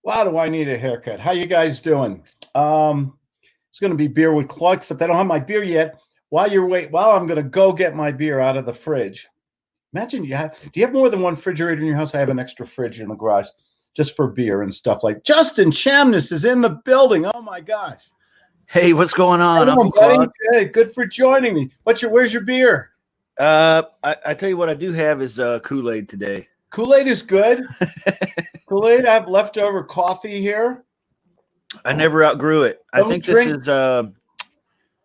Wow, do I need a haircut? How you guys doing? It's going to be beer with Claude, except I don't have my beer yet. While I'm going to go get my beer out of the fridge. Imagine do you have more than one refrigerator in your house? I have an extra fridge in the garage just for beer and stuff like. Justin Chamness is in the building. Oh my gosh. Hey, what's going on, Hello, Uncle buddy. Claude? Hey, good for joining me. Where's your beer? I tell you what I do have is Kool-Aid today. Kool-Aid is good. Kool-Aid, I have leftover coffee here. I never outgrew it. I Don't think drink. this is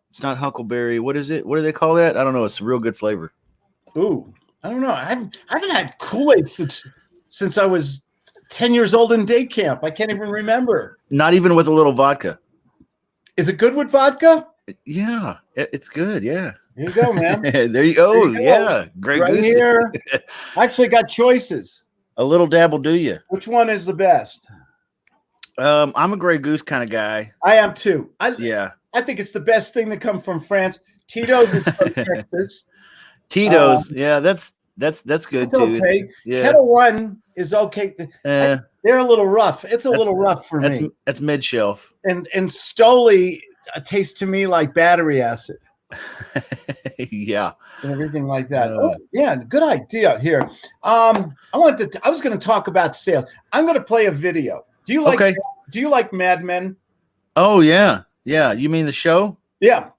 it's not Huckleberry. What is it? What do they call that? I don't know. It's a real good flavor. Ooh, I don't know. I haven't had Kool-Aid since I was 10 years old in day camp. I can't even remember. Not even with a little vodka. Is it good with vodka? Yeah, it's good. Yeah. Here you go, man. There you go. Yeah, great Right goose. here. I actually got choices. A little dab will do you. Which one is the best? I'm a Grey Goose kind of guy. I am too. I think it's the best thing to come from France. Tito's is from Texas. Tito's, yeah, that's good too. Okay. Yeah. Kettle One is okay. They're a little rough. It's a little rough for me. That's mid shelf. And Stoli tastes to me like battery acid. Yeah. And everything like that. Oh, yeah, good idea here. I was going to talk about sales. I'm going to play a video. Do you like Mad Men? Oh yeah. Yeah. You mean the show? Yeah.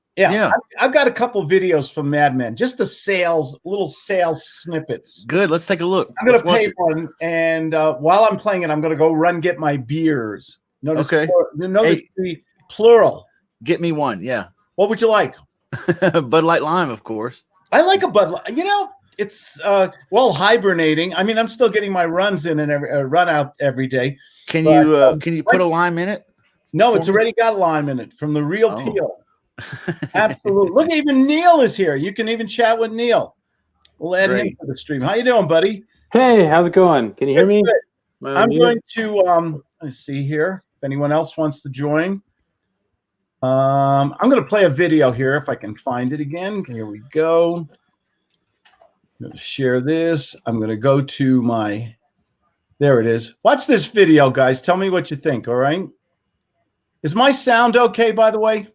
I've got a couple videos from Mad Men, just the little sales snippets. Good. Let's take a look. I'm going to play one, and while I'm playing it, I'm going to go run get my beers. Notice the plural. Get me one. Yeah. What would you like? Bud Light Lime, of course. I like a Bud Light. It's hibernating. I mean, I'm still getting my runs in and run out every day. Can you put a lime in it? No, it's already got lime in it from the real peel. Absolutely. Look, even Neil is here. You can even chat with Neil. We'll add him to the stream. How you doing, buddy? Hey, how's it going? Can you hear me? I'm going to let's see here. If anyone else wants to join. I'm going to play a video here if I can find it again. Here we go. I'm going to share this. I'm going to go to there it is. Watch this video, guys. Tell me what you think, all right? Is my sound okay, by the way?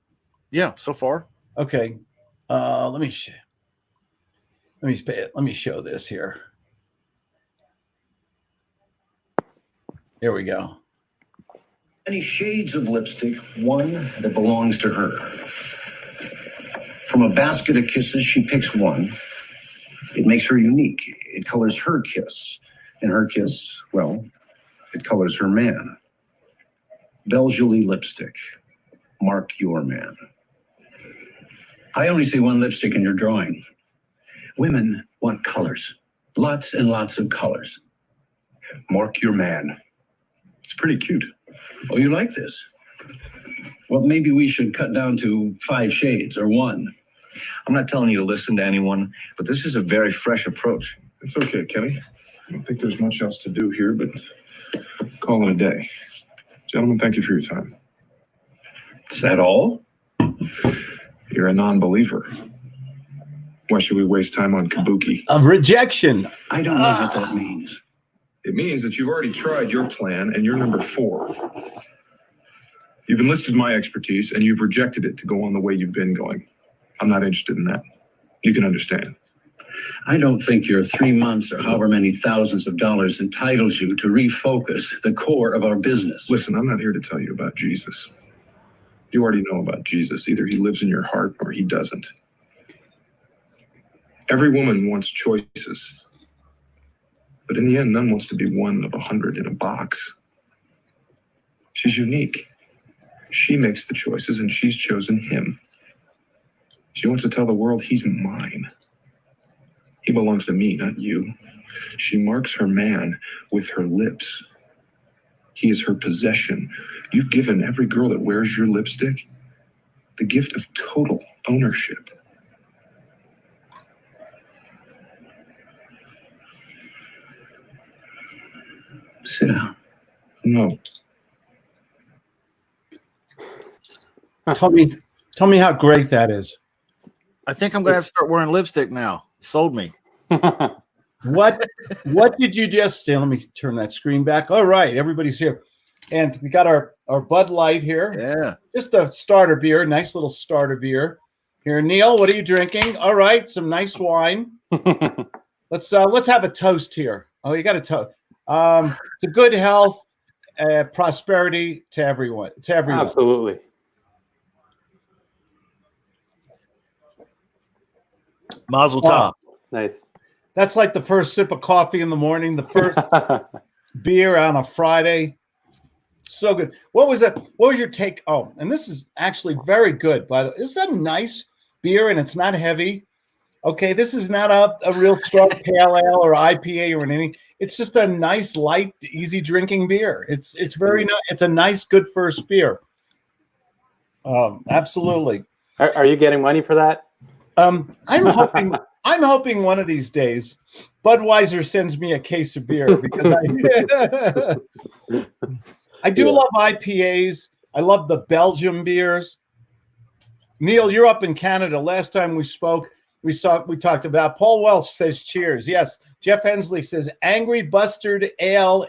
Yeah, so far. Okay. Let me show this here. Here we go. Many shades of lipstick, one that belongs to her. From a basket of kisses, she picks one. It makes her unique. It colors her kiss. And her kiss, well, it colors her man. Belle Jolie lipstick. Mark your man. I only see one lipstick in your drawing. Women want colors. Lots and lots of colors. Mark your man. It's pretty cute. Oh, you like this? Well, maybe we should cut down to 5 shades or 1. I'm not telling you to listen to anyone, but this is a very fresh approach. It's okay, Kenny. I don't think there's much else to do here, but call it a day. Gentlemen, thank you for your time. Is that all? You're a non-believer. Why should we waste time on kabuki? Of rejection. I don't know what that means. It means that you've already tried your plan and you're number 4. You've enlisted my expertise and you've rejected it to go on the way you've been going. I'm not interested in that. You can understand. I don't think your 3 months or however many thousands of dollars entitles you to refocus the core of our business. Listen, I'm not here to tell you about Jesus. You already know about Jesus. Either he lives in your heart or he doesn't. Every woman wants choices. But in the end, none wants to be one of 100 in a box. She's unique. She makes the choices and she's chosen him. She wants to tell the world he's mine. He belongs to me, not you. She marks her man with her lips. He is her possession. You've given every girl that wears your lipstick the gift of total ownership. Sit down. No. Tell me how great that is. I think I'm going to have to start wearing lipstick now. Sold me. What did you just say? Let me turn that screen back. All right, everybody's here. And we got our Bud Light here. Yeah. Just a starter beer, nice little starter beer. Here, Neil, what are you drinking? All right, some nice wine. Let's have a toast here. Oh, you got a toast. To good health, prosperity to everyone. Absolutely. Mazel Wow. tov. Nice. That's like the first sip of coffee in the morning, the first beer on a Friday. So good. What was that? What was your take? Oh, and this is actually very good. By the way, this is a nice beer, and it's not heavy. Okay, this is not a real strong pale ale or IPA or anything. It's just a nice, light, easy drinking beer. It's very nice. It's a nice, good first beer. Absolutely. Are you getting money for that? I'm hoping one of these days Budweiser sends me a case of beer because I do love IPAs. I love the Belgium beers. Neil, you're up in Canada. Last time we spoke, we talked about Paul Welsh says cheers. Yes. Jeff Hensley says angry bustard ale.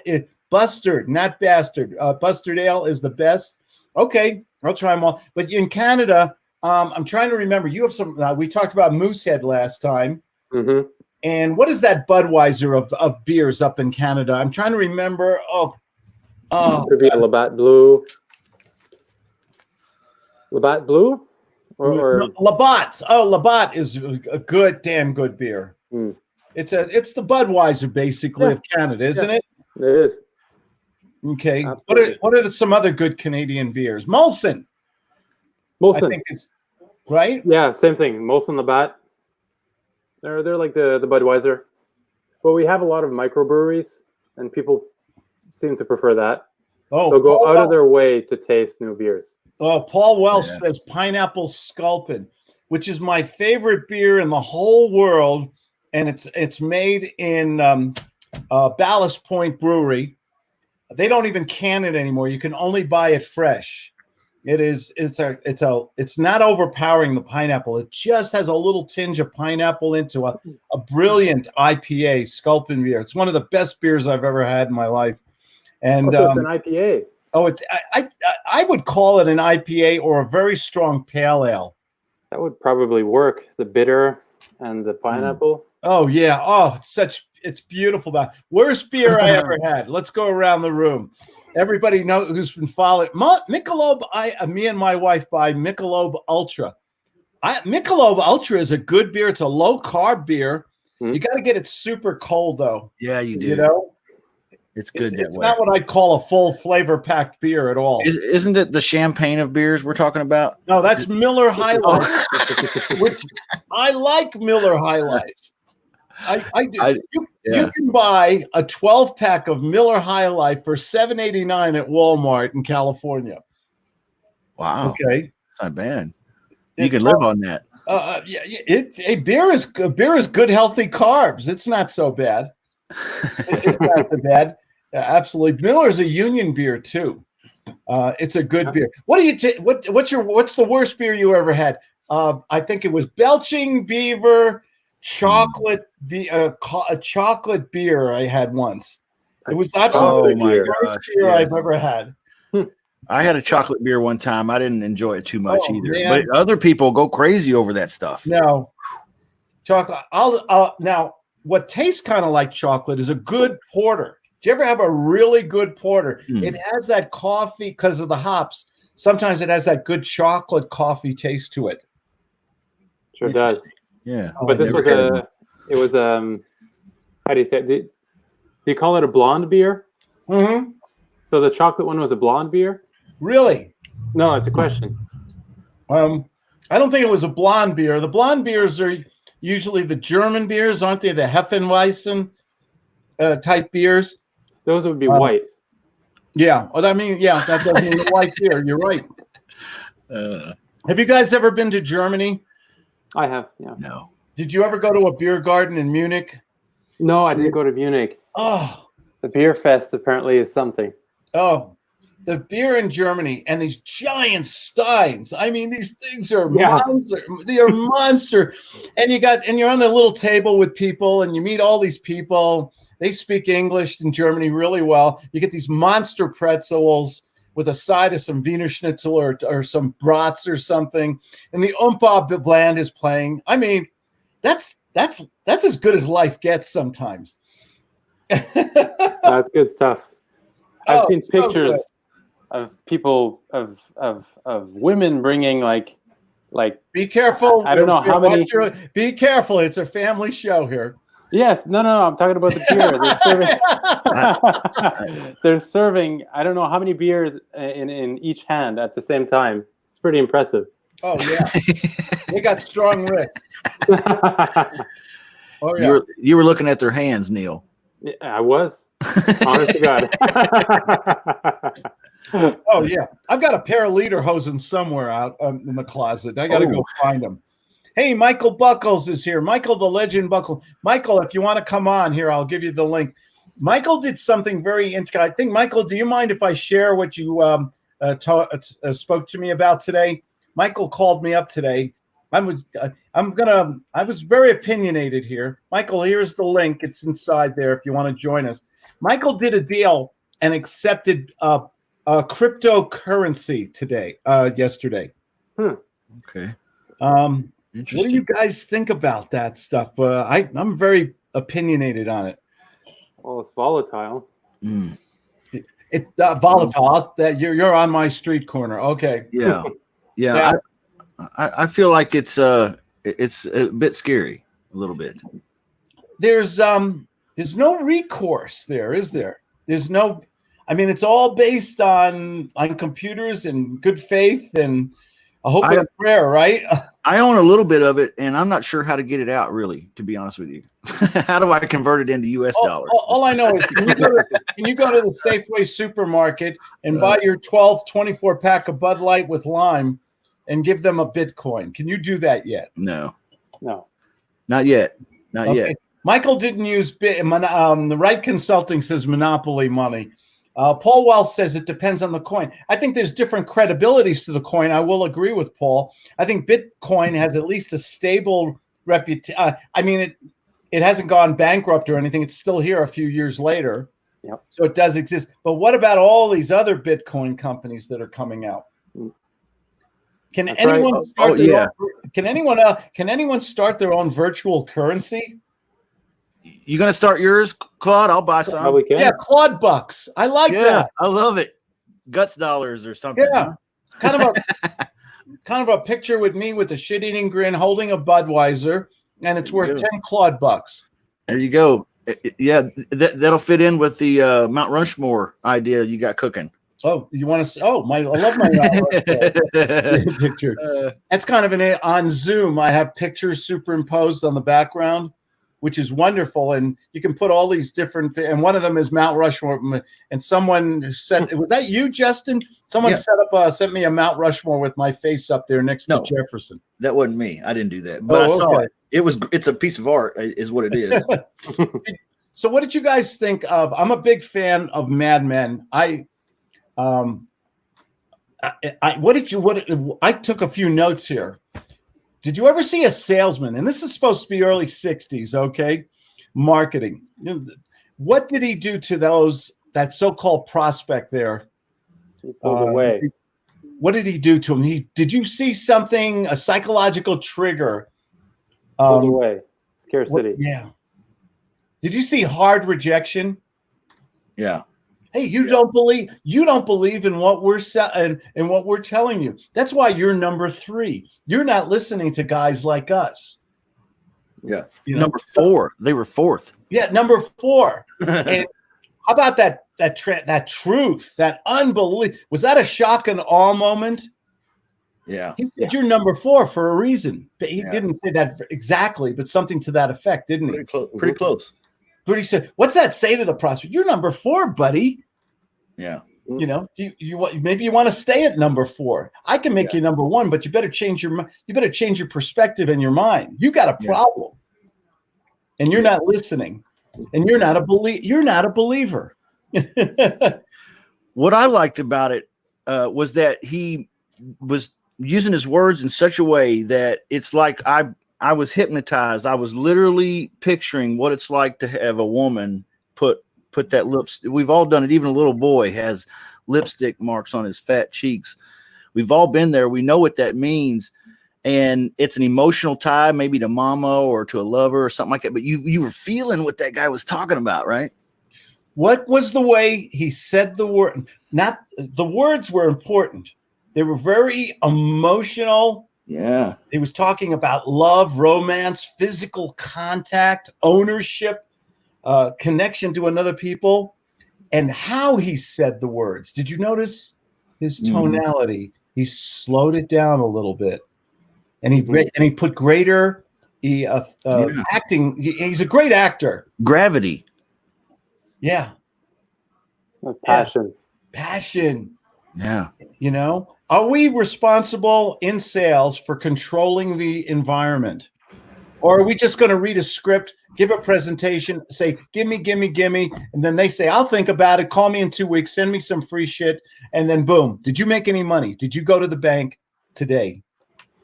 Bustard, not bastard. Bustard ale is the best. Okay, I'll try them all. But in Canada, I'm trying to remember. You have some. We talked about Moosehead last time. Mm-hmm. And what is that Budweiser of beers up in Canada? I'm trying to remember. Could be a Labatt Blue. Labatt Blue? Or Labatt's. Oh, Labatt is a damn good beer. Mm. It's the Budweiser basically of Canada, isn't it? It is. Okay. Absolutely. What are some other good Canadian beers? Molson. I think it's right. Yeah, same thing. Molson, Labatt. They're like the Budweiser. But we have a lot of microbreweries, and people seem to prefer that. Oh, they'll go out of their way to taste new beers. Oh, Paul Welsh says Pineapple Sculpin, which is my favorite beer in the whole world, and it's made in Ballast Point Brewery. They don't even can it anymore. You can only buy it fresh. It's not overpowering the pineapple. It just has a little tinge of pineapple into a brilliant IPA, Sculpin beer. It's one of the best beers I've ever had in my life. And it's an IPA. Oh, I would call it an IPA or a very strong pale ale. That would probably work. The bitter and the pineapple. Oh yeah. Oh, it's beautiful. That worst beer I ever had. Let's go around the room. Everybody knows who's been following Michelob. Me and my wife buy Michelob Ultra. Michelob Ultra is a good beer. It's a low carb beer. Mm-hmm. You got to get it super cold though. Yeah, you do. You know. It's good that way. It's not what I'd call a full flavor packed beer at all. Isn't it the champagne of beers we're talking about? No, that's Miller High Life. Which I like Miller High Life. I do. You can buy a 12-pack of Miller High Life for $7.89 at Walmart in California. Wow. Okay, it's not bad. You can live on that. Beer is good, healthy carbs. It's not so bad. It's not so bad. Absolutely. Miller's a union beer too. It's a good beer. What do you what's the worst beer you ever had? I think it was Belching Beaver chocolate a chocolate beer I had once. It was absolutely the worst beer I've ever had. I had a chocolate beer one time. I didn't enjoy it too much either. Man. But other people go crazy over that stuff. No. Chocolate. Now what tastes kind of like chocolate is a good porter. Do you ever have a really good porter? It has that coffee because of the hops. Sometimes it has that good chocolate coffee taste to it. Sure does. Yeah. But this was how do you say it? Do you call it a blonde beer? Mm-hmm. So the chocolate one was a blonde beer? Really? No, it's a question. I don't think it was a blonde beer. The blonde beers are usually the German beers, aren't they? The Hefeweizen type beers. Those would be white. Yeah. Well, that doesn't mean white beer. You're right. Have you guys ever been to Germany? I have, yeah. No. Did you ever go to a beer garden in Munich? No, I didn't go to Munich. Oh. The beer fest apparently is something. Oh. The beer in Germany and these giant steins. I mean, these things are monster. They are monster. And you're on the little table with people and you meet all these people They speak English in Germany really well. You get these monster pretzels with a side of some Wiener Schnitzel or some brats or something, and the Umpa bland is playing. I mean, that's as good as life gets sometimes. That's good stuff. I've seen so pictures good. of people of women bringing like Be careful. I don't know how many. Be careful. It's a family show here. Yes, no, I'm talking about the beer. They're serving. They're serving. I don't know how many beers in each hand at the same time. It's pretty impressive. Oh yeah, they got strong wrists. Oh yeah. You were looking at their hands, Neil. Yeah, I was. Honest to God. Oh yeah, I've got a pair of lederhosen somewhere out in the closet. I got to go find them. Hey, Michael Buckles is here. Michael, the legend Buckles. Michael, if you want to come on here, I'll give you the link. Michael did something very interesting. I think, Michael, do you mind if I share what you spoke to me about today? Michael called me up today. I was very opinionated here. Michael, here's the link. It's inside there if you want to join us. Michael did a deal and accepted a cryptocurrency yesterday. Okay. What do you guys think about that stuff? I'm very opinionated on it. Well, it's volatile. It's volatile. That you're on my street corner. Okay. Yeah. Yeah. I feel like it's a bit scary, a little bit. There's no recourse there, is there? There's no. I mean, it's all based on computers and good faith and a hope and a prayer, right? I own a little bit of it, and I'm not sure how to get it out, really, to be honest with you. How do I convert it into U.S. dollars? All I know is can you go to the Safeway supermarket and buy your 24 pack of Bud Light with lime and give them a Bitcoin? Can you do that yet? No. Okay. Not yet. Michael didn't use the right consulting says monopoly money. Paul Wells says it depends on the coin. I think there's different credibilities to the coin. I will agree with Paul. I think Bitcoin has at least a stable reputation. I mean, it hasn't gone bankrupt or anything. It's still here a few years later. Yep. So it does exist. But what about all these other Bitcoin companies that are coming out? Can That's anyone right. start can anyone start their own virtual currency? You gonna start yours, Claude? I'll buy some. Probably can. Yeah, Claude bucks. I like that. I love it. Guts dollars or something. Yeah, kind of a picture with me with a shit-eating grin, holding a Budweiser, and it's worth 10 Claude bucks. There you go. Yeah, that'll fit in with the Mount Rushmore idea you got cooking. Oh, you want to? Oh, I love my picture. That's kind of on Zoom. I have pictures superimposed on the background, which is wonderful. And you can put all these different, and one of them is Mount Rushmore. And someone said, was that you, Justin? Someone sent me a Mount Rushmore with my face up there next to Jefferson. That wasn't me. I didn't do that, but I saw it. It's a piece of art is what it is. So what did you guys think of? I'm a big fan of Mad Men. I took a few notes here. Did you ever see a salesman? And this is supposed to be early 60s, okay? Marketing. What did he do to that so-called prospect there? He pulled away. What did he do to him? Did you see something, a psychological trigger? Pulled away. Scarcity. Yeah. Did you see hard rejection? Yeah. Hey, you don't believe in what we're and what we're telling you. That's why you're number 3. You're not listening to guys like us. Yeah. Number 4. They were 4th. Yeah, number 4. And how about that truth, that unbelief? Was that a shock and awe moment? Yeah. He said you're number 4 for a reason. But he didn't say that exactly, but something to that effect, didn't he? Pretty close. But he said, "What's that say to the prospect? You're number 4, buddy." Yeah. You know, maybe you want to stay at number 4. I can make you number 1, but you better change your perspective and your mind. You got a problem, and you're not listening, and you're not a believer. What I liked about it was that he was using his words in such a way that it's like I was hypnotized. I was literally picturing what it's like to have a woman put that lips. We've all done it. Even a little boy has lipstick marks on his fat cheeks. We've all been there. We know what that means. And it's an emotional tie, maybe to mama or to a lover or something like that. But you were feeling what that guy was talking about, right? What was the way he said the word? Not the words were important. They were very emotional. Yeah. He was talking about love, romance, physical contact, ownership, connection to another people, and how he said the words. Did you notice his tonality? He slowed it down a little bit, and he put greater acting. He's a great actor. Gravity. Yeah. Passion. Passion. Yeah. You know, are we responsible in sales for controlling the environment? Or are we just going to read a script, give a presentation, say, gimme, and then they say, I'll think about it, call me in 2 weeks, send me some free shit, and then boom. Did you make any money? Did you go to the bank today?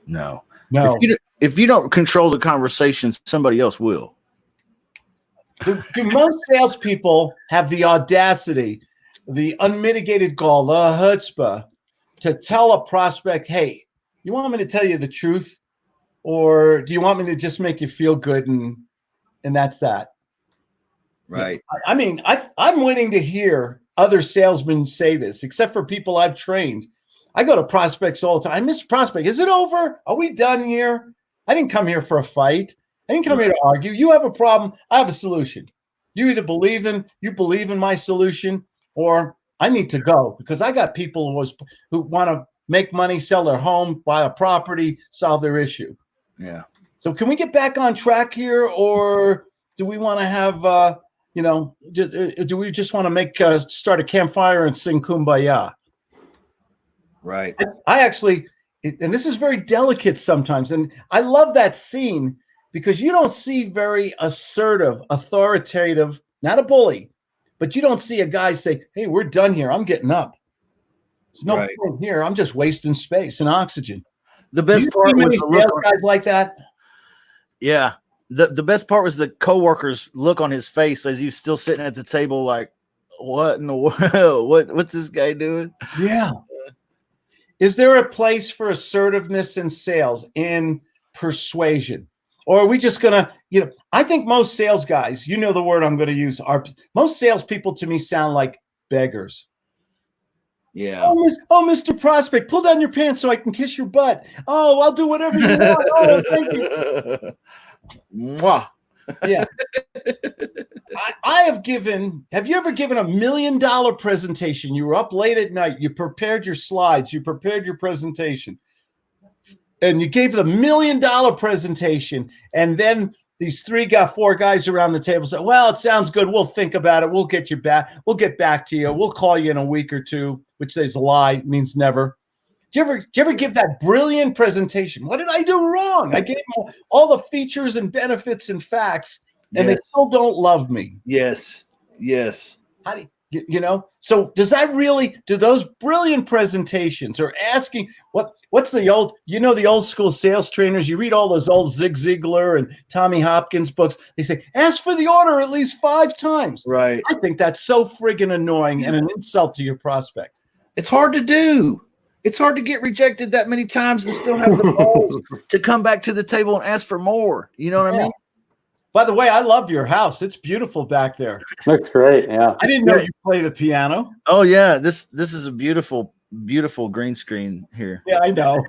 No. No. If you don't control the conversation, somebody else will. Do most salespeople have the audacity, the unmitigated gall, the chutzpah, to tell a prospect, hey, you want me to tell you the truth? Or do you want me to just make you feel good and that's that? Right. I mean, I'm waiting to hear other salesmen say this, except for people I've trained. I go to prospects all the time. I miss prospect. Is it over? Are we done here? I didn't come here for a fight. I didn't come here to argue. You have a problem. I have a solution. You either believe in my solution, or I need to go because I got people who want to make money, sell their home, buy a property, solve their issue. Yeah. So can we get back on track here, or do we want to have, do we just want to start a campfire and sing Kumbaya? Right. I actually, and this is very delicate sometimes, and I love that scene because you don't see very assertive, authoritative, not a bully, but you don't see a guy say, hey, we're done here. I'm getting up. There's no point here. I'm just wasting space and oxygen. The best part was the look guys like that. Yeah. The best part was the coworker's look on his face as he was still sitting at the table like, what in the world? What's this guy doing? Yeah. Is there a place for assertiveness in sales, in persuasion? Or are we just going to, I think most sales guys, the word I'm going to use, most salespeople to me sound like beggars. Yeah. Oh, Mr. Prospect, pull down your pants so I can kiss your butt. Oh, I'll do whatever you want. Oh, thank you. Mwah. Yeah. Have you ever given $1 million presentation? You were up late at night. You prepared your slides. You prepared your presentation. And you gave the $1 million presentation. And then these 4 guys around the table said, well, it sounds good. We'll think about it. We'll get you back. We'll get back to you. We'll call you in a week or two, which is a lie, means never. Do you ever give that brilliant presentation? What did I do wrong? I gave them all the features and benefits and facts, and they still don't love me. Yes. How do so does that really, do those brilliant presentations or asking what's the old, the old school sales trainers, you read all those old Zig Ziglar and Tommy Hopkins books, they say, ask for the order at least 5 times. Right. I think that's so friggin' annoying and an insult to your prospect. It's hard to do. It's hard to get rejected that many times and still have the balls to come back to the table and ask for more. You know what I mean? By the way, I love your house. It's beautiful back there. Looks great. Yeah. I didn't know you play the piano. Oh yeah. This is a beautiful green screen here. Yeah, I know.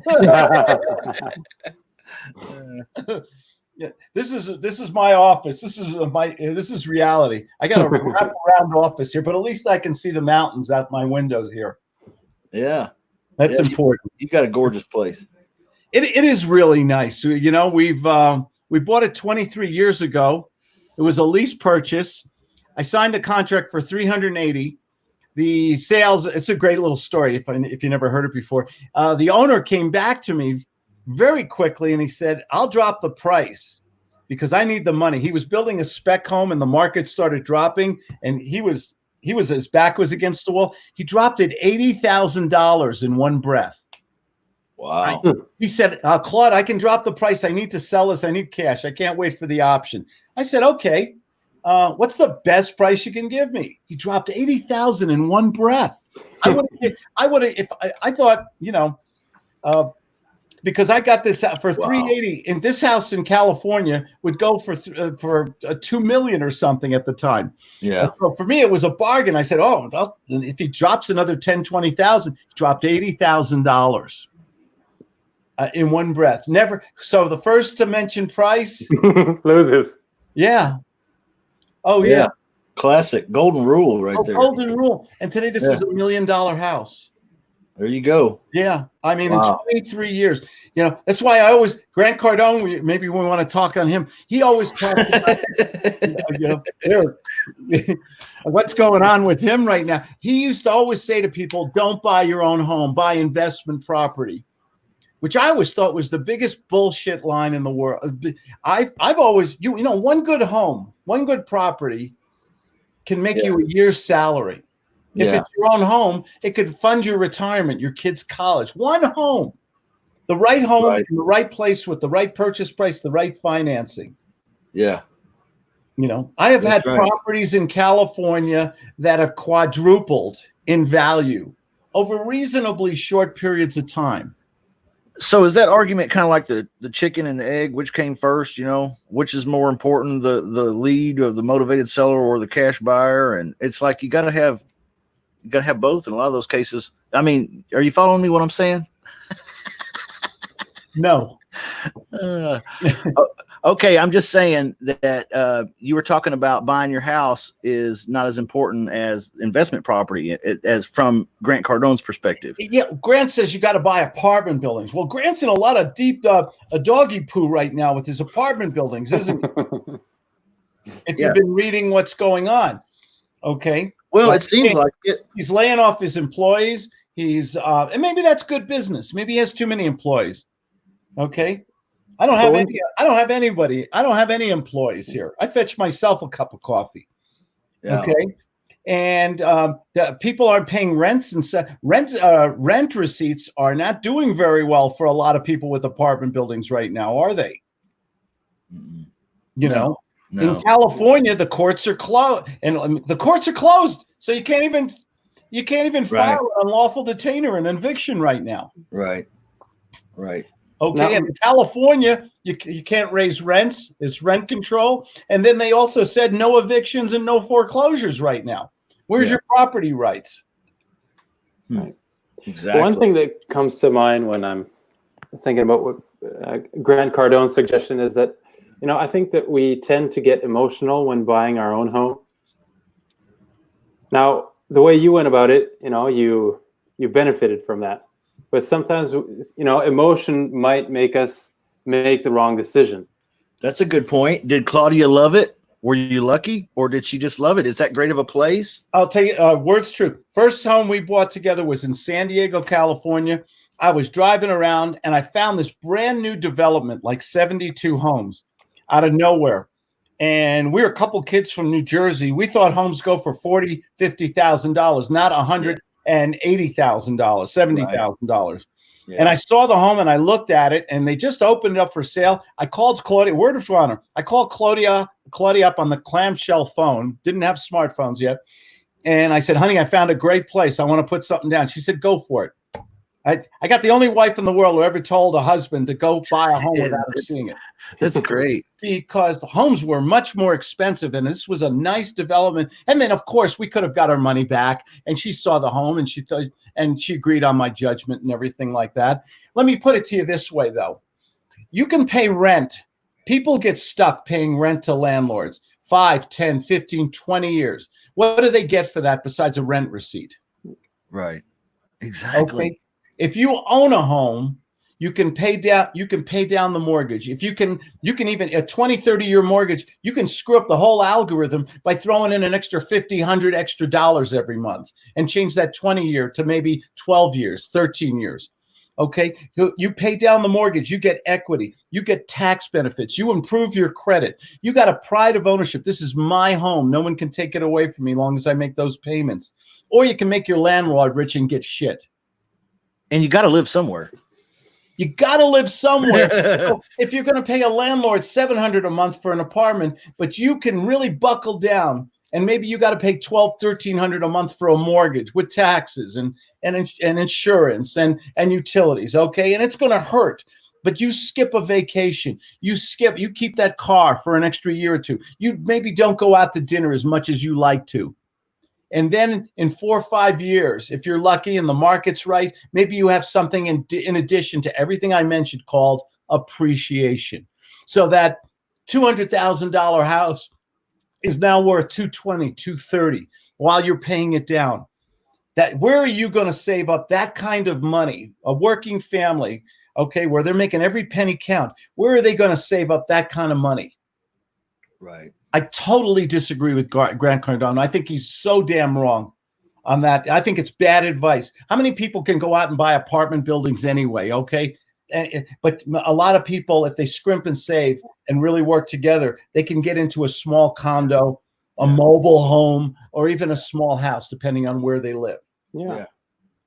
Yeah, this is my office. This is reality. I got a wraparound office here, but at least I can see the mountains out my windows here. Yeah. That's important. You got a gorgeous place. It is really nice. We bought it 23 years ago. It was a lease purchase. I signed a contract for $380,000. The sales, it's a great little story if you never heard it before. The owner came back to me very quickly and he said, I'll drop the price because I need the money. He was building a spec home and the market started dropping and his back was against the wall. He dropped it $80,000 in one breath. Wow. He said, Claude, I can drop the price. I need to sell this. I need cash. I can't wait for the option. I said, okay. what's the best price you can give me? He dropped 80,000 in one breath. I would have, if I thought, because I got this for 380, and this house in California would go for 2 million or something at the time. Yeah. So for me, it was a bargain. I said, oh, well, if he drops another 10, 20,000, he dropped $80,000 in one breath. Never. So the first to mention price loses. Yeah. Oh yeah. Classic golden rule right there. Golden rule. And today this is $1 million house. There you go. Yeah. I mean, in 23 years, that's why I always, Grant Cardone, maybe we want to talk on him. He always talks about, what's going on with him right now. He used to always say to people, don't buy your own home, buy investment property, which I always thought was the biggest bullshit line in the world. I've always, one good home, one good property can make you a year's salary. If it's your own home, it could fund your retirement, your kids' college. One home, the right home in the right place with the right purchase price, the right financing. Yeah. I have had properties in California that have quadrupled in value over reasonably short periods of time. So is that argument kind of like the chicken and the egg? Which came first? Which is more important, the lead of the motivated seller or the cash buyer? And it's like you got to have both in a lot of those cases. I mean, are you following me? What I'm saying? No. Okay, I'm just saying that you were talking about buying your house is not as important as investment property, as from Grant Cardone's perspective. Yeah, Grant says you got to buy apartment buildings. Well, Grant's in a lot of deep a doggy poo right now with his apartment buildings, isn't he? If you've been reading what's going on, okay. Well, it seems like it. He's laying off his employees. He's and maybe that's good business. Maybe he has too many employees. Okay. I don't have any employees here. I fetch myself a cup of coffee. Yeah. Okay. And the people aren't paying rents, and rent receipts are not doing very well for a lot of people with apartment buildings right now, are they? No. In California, the courts are closed, and the courts are closed, so you can't even file an unlawful detainer and eviction right now. Right. Okay, now, and in California, you can't raise rents. It's rent control. And then they also said no evictions and no foreclosures right now. Where's your property rights? Exactly. One thing that comes to mind when I'm thinking about what Grant Cardone's suggestion is that, I think that we tend to get emotional when buying our own home. Now, the way you went about it, you benefited from that. But sometimes, emotion might make us make the wrong decision. That's a good point. Did Claudia love it? Were you lucky, or did she just love it? Is that great of a place? I'll tell you, word's true. First home we bought together was in San Diego, California. I was driving around, and I found this brand new development, like 72 homes out of nowhere. And we were a couple kids from New Jersey. We thought homes go for $40,000, $50,000, not $180,000, $70,000. Yeah. And I saw the home and I looked at it, and they just opened it up for sale. I called Claudia, word of honor. I called Claudia up on the clamshell phone, didn't have smartphones yet. And I said, honey, I found a great place. I want to put something down. She said, go for it. I got the only wife in the world who ever told a husband to go buy a home without her seeing it. That's great. Because the homes were much more expensive, and this was a nice development. And then, of course, we could have got our money back. And she saw the home, and she agreed on my judgment and everything like that. Let me put it to you this way, though. You can pay rent. People get stuck paying rent to landlords 5, 10, 15, 20 years. What do they get for that besides a rent receipt? Right. Exactly. Okay. If you own a home, you can pay down the mortgage. If you can even a 20, 30-year mortgage, you can screw up the whole algorithm by throwing in an extra $50, $100 extra dollars every month and change that 20-year to maybe 12 years, 13 years. Okay. You pay down the mortgage, you get equity, you get tax benefits, you improve your credit. You got a pride of ownership. This is my home. No one can take it away from me as long as I make those payments. Or you can make your landlord rich and get shit. And you got to live somewhere. You got to live somewhere. So if you're going to pay a landlord $700 a month for an apartment, but you can really buckle down, and maybe you got to pay $1,300 a month for a mortgage with taxes and insurance and utilities, okay? And it's going to hurt. But you skip a vacation. You keep that car for an extra year or two. You maybe don't go out to dinner as much as you like to. And then in 4 or 5 years, if you're lucky and the market's right, maybe you have something in addition to everything I mentioned called appreciation. So that $200,000 house is now worth $220,000, $230,000 while you're paying it down. Where are you going to save up that kind of money? A working family, okay, where they're making every penny count. Where are they going to save up that kind of money? Right. I totally disagree with Grant Cardone. I think he's so damn wrong on that. I think it's bad advice. How many people can go out and buy apartment buildings anyway? Okay. But a lot of people, if they scrimp and save and really work together, they can get into a small condo, a mobile home, or even a small house, depending on where they live. Yeah.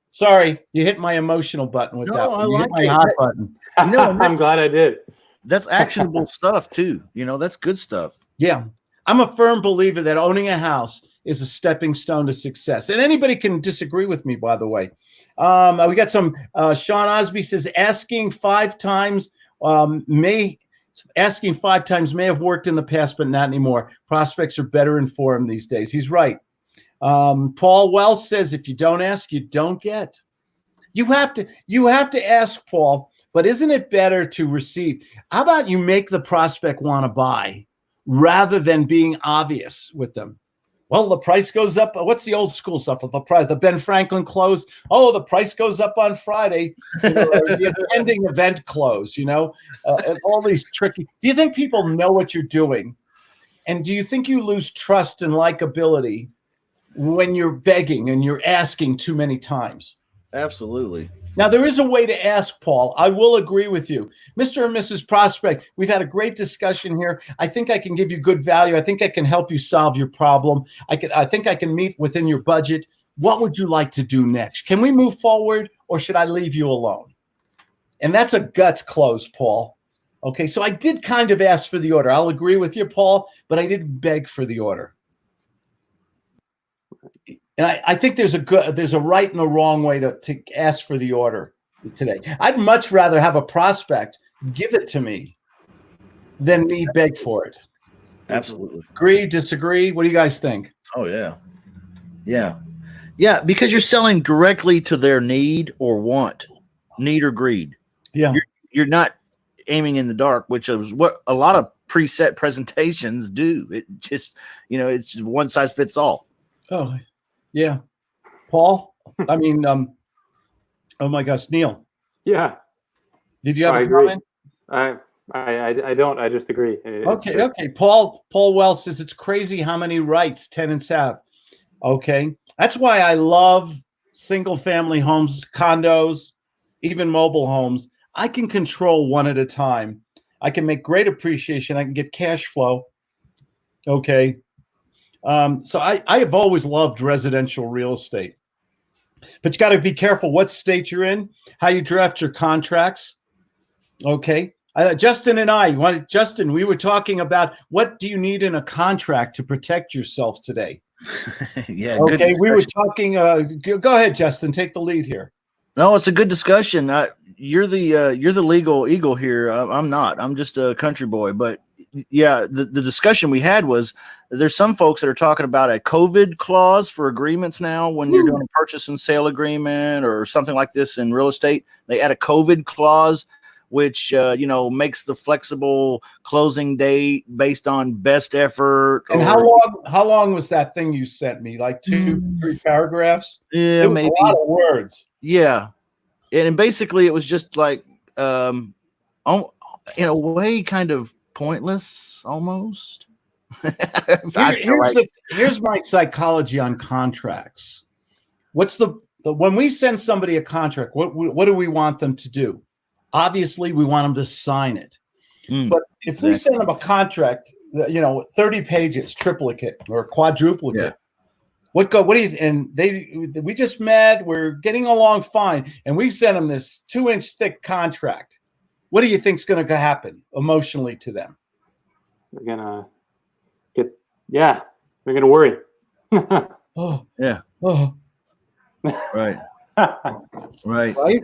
Sorry, you hit my emotional button with that one. You hit my hot button. I'm glad I did. That's actionable stuff too. That's good stuff. Yeah. I'm a firm believer that owning a house is a stepping stone to success. And anybody can disagree with me, by the way. We got some, Sean Osby says, asking 5 times may have worked in the past, but not anymore. Prospects are better informed these days. He's right. Paul Wells says, if you don't ask, you don't get. You have to ask, Paul, but isn't it better to receive? How about you make the prospect want to buy rather than being obvious with them? Well, the price goes up. What's the old school stuff of the price? The Ben Franklin close. Oh, the price goes up on Friday. Or the pending event close, and all these tricky. Do you think people know what you're doing? And do you think you lose trust and likability when you're begging and you're asking too many times? Absolutely. Now, there is a way to ask, Paul. I will agree with you. Mr. and Mrs. Prospect, we've had a great discussion here. I think I can give you good value. I think I can help you solve your problem. I think I can meet within your budget. What would you like to do next? Can we move forward, or should I leave you alone? And that's a guts close, Paul. Okay, so I did kind of ask for the order. I'll agree with you, Paul, but I didn't beg for the order. And I think there's a right and a wrong way to ask for the order today. I'd much rather have a prospect give it to me than me beg for it. Absolutely. Agree, disagree? What do you guys think? Oh, yeah. Yeah, because you're selling directly to their need or want, need or greed. Yeah. You're not aiming in the dark, which is what a lot of preset presentations do. It just, it's just one size fits all. Oh, yeah. Paul? I mean, oh my gosh, Neil. Yeah. Did you have a agree. comment? I don't. I just agree. Okay. Paul Wells says it's crazy how many rights tenants have. Okay. That's why I love single family homes, condos, even mobile homes. I can control one at a time. I can make great appreciation. I can get cash flow. Okay. So I have always loved residential real estate, but you got to be careful what state you're in, how you draft your contracts. Okay. Justin and I we were talking about what do you need in a contract to protect yourself today? Yeah. Okay. We were talking, go ahead, Justin, take the lead here. No, it's a good discussion. You're the legal eagle here. I'm not. I'm just a country boy. But yeah, the discussion we had was there's some folks that are talking about a COVID clause for agreements now when you're doing a purchase and sale agreement or something like this in real estate. They add a COVID clause, which makes the flexible closing date based on best effort. And how long was that thing you sent me? Like 2-3 paragraphs? Yeah, maybe a lot of words. Yeah. And basically it was just like in a way kind of pointless almost. Here's my psychology on contracts. What's when we send somebody a contract, what do we want them to do? Obviously, we want them to sign it. But if we send them a contract, 30 pages, triplicate or quadruplicate, What do you, and we just met, we're getting along fine. And we sent them this 2-inch thick contract. What do you think's going to happen emotionally to them? They're gonna they're gonna worry. Oh, Yeah. oh, Right. Right. right.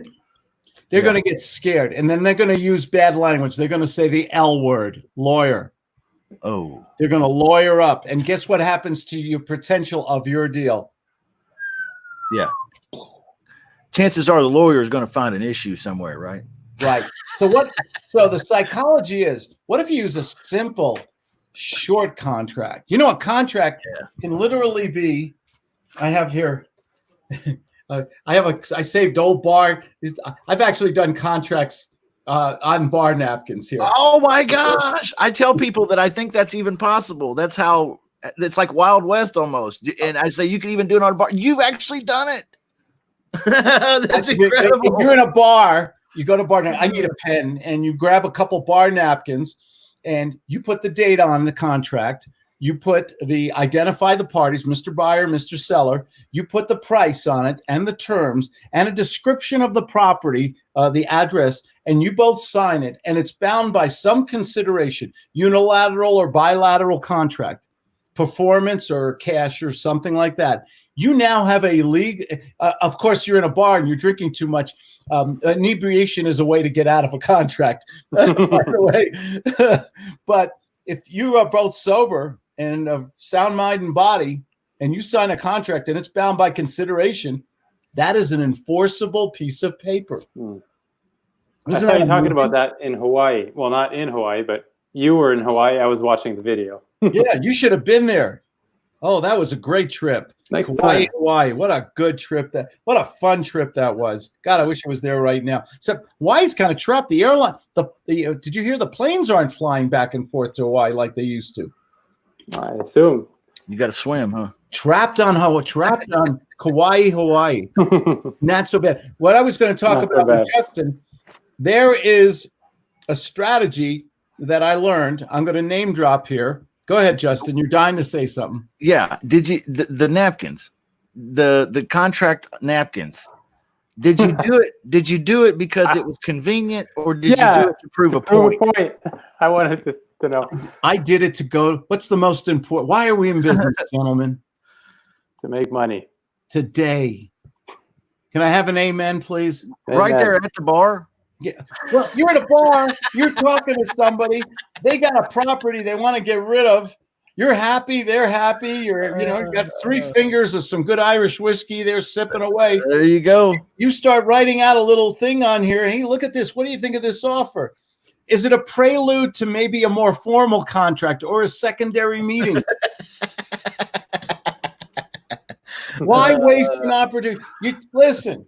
They're going to get scared, and then they're going to use bad language. They're going to say the L word, lawyer. Oh. They're going to lawyer up, and guess what happens to your potential of your deal? Yeah. Chances are the lawyer is going to find an issue somewhere, right? Right. So the psychology is, what if you use a simple, short contract? You know, a contract can literally be. I have here. I saved old bar. I've actually done contracts on bar napkins here. Oh my gosh. I tell people that I think that's even possible. That's how it's like Wild West almost. And I say you can even do it on a bar. You've actually done it. That's incredible. If you're in a bar, you go to bar. I need a pen, and you grab a couple bar napkins, and you put the date on the contract. You identify the parties, Mr. Buyer, Mr. Seller. You put the price on it and the terms and a description of the property, the address, and you both sign it. And it's bound by some consideration, unilateral or bilateral contract, performance or cash or something like that. You now have a league. Of course, you're in a bar and you're drinking too much. Inebriation is a way to get out of a contract, by the way. But if you are both sober and of sound mind and body, and you sign a contract and it's bound by consideration, that is an enforceable piece of paper. I saw you talking about that in Hawaii. Well, not in Hawaii, but you were in Hawaii. I was watching the video. Yeah, you should have been there. Oh, that was a great trip. Hawaii. What a good trip what a fun trip that was. God, I wish I was there right now. Except Hawaii's kind of trapped. The airline, did you hear the planes aren't flying back and forth to Hawaii like they used to? I assume. You got to swim, huh? Trapped on Kauai, Hawaii. Not so bad. What I was going to talk about with Justin, there is a strategy that I learned. I'm going to name drop here. Go ahead, Justin. You're dying to say something. Yeah. Did you the napkins, the contract napkins? Did you do it? Did you do it because it was convenient, or did you do it to prove a point? I wanted to know. I did it to go. What's the most important? Why are we in business, gentlemen? To make money. Today. Can I have an amen, please? Amen. Right there at the bar. Yeah. Well, you're at a bar. You're talking to somebody. They got a property they want to get rid of. You're happy. They're happy. You got 3 fingers of some good Irish whiskey. They're sipping away. There you go. You start writing out a little thing on here. Hey, look at this. What do you think of this offer? Is it a prelude to maybe a more formal contract or a secondary meeting? Why waste an opportunity? Listen.